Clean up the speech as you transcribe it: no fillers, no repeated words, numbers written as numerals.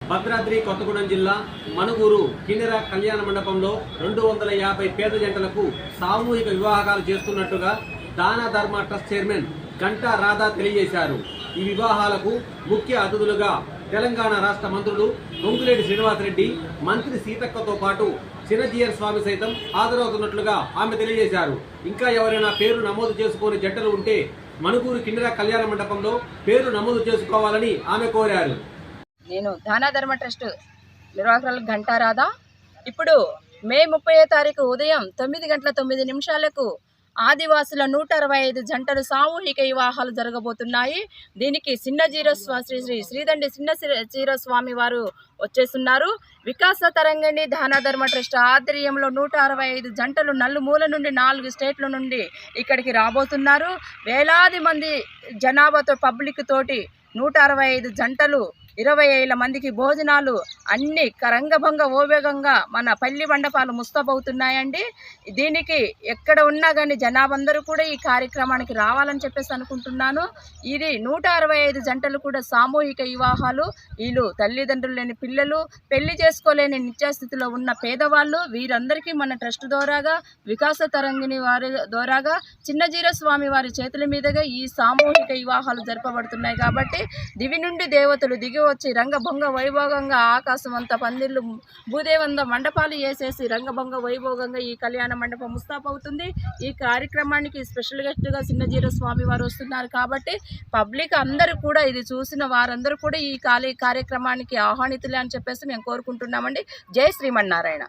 భద్రాద్రి కొత్తగూడెం జిల్లా మణుగూరు కిన్నెర కళ్యాణ మండపంలో 250 పేద జంటలకు సామూహిక వివాహాలు చేస్తున్నట్టుగా దాన ధర్మ ట్రస్ట్ చైర్మన్ గంటా రాధా తెలియజేశారు. ఈ వివాహాలకు ముఖ్య అతిథులుగా తెలంగాణ రాష్ట్ర మంత్రులు పొంగులేటి శ్రీనివాసరెడ్డి, మంత్రి సీతక్కతో పాటు చిన్నజీయర్ స్వామి సైతం హాజరవుతున్నట్లుగా ఆమె తెలియజేశారు. ఇంకా ఎవరైనా పేరు నమోదు చేసుకునే జంటలు ఉంటే మణుగూరు కిన్నెర కళ్యాణ మండపంలో పేరు నమోదు చేసుకోవాలని ఆమె కోరారు. నేను దాన ధర్మ ట్రస్ట్ నిర్వాహకురాలు గంటా రాధా. ఇప్పుడు మే 30వ తారీఖు ఉదయం 9:09 ఆదివాసుల 165 జంటలు సామూహిక వివాహాలు జరగబోతున్నాయి. దీనికి శ్రీ శ్రీదండి చిన్న స్వామి వారు వచ్చేస్తున్నారు. వికాస తరంగిణి దాన ధర్మ ట్రస్ట్ ఆధ్వర్యంలో 165 జంటలు నలుమూల నుండి 4 స్టేట్ల నుండి ఇక్కడికి రాబోతున్నారు. వేలాది మంది జనాభాతో పబ్లిక్ తోటి 165 జంటలు, 20,000 మందికి భోజనాలు అన్ని రంగభంగ ఓవేగంగా మన పల్లి మండపాలు ముస్తాబవుతున్నాయండి. దీనికి ఎక్కడ ఉన్నా కానీ జనాభా అందరూ కూడా ఈ కార్యక్రమానికి రావాలని చెప్పేసి అనుకుంటున్నాను. ఇది 165 జంటలు కూడా సామూహిక వివాహాలు. వీళ్ళు తల్లిదండ్రులు లేని పిల్లలు, పెళ్లి చేసుకోలేని నిత్యస్థితిలో ఉన్న పేదవాళ్ళు, వీరందరికీ మన ట్రస్ట్ ద్వారాగా వికాస తరంగిణి వారి ద్వారాగా చిన్నజీర స్వామి వారి చేతుల మీదుగా ఈ సామూహిక వివాహాలు జరపబడుతున్నాయి. కాబట్టి దివి నుండి దేవతలు దిగి వచ్చి రంగభంగ వైభోగంగా ఆకాశం అంతా పందిర్లు భూదేవంద మండపాలు వేసేసి రంగభంగ వైభోగంగా ఈ కళ్యాణ మండపం ముస్తాబవుతుంది. ఈ కార్యక్రమానికి స్పెషల్ గెస్ట్గా చిన్నజీర స్వామి వారు వస్తున్నారు. కాబట్టి పబ్లిక్ అందరూ కూడా, ఇది చూసిన వారందరూ కూడా ఈ కార్యక్రమానికి ఆహ్వానితులే అని చెప్పేసి మేము కోరుకుంటున్నామండి. జై శ్రీమన్నారాయణ.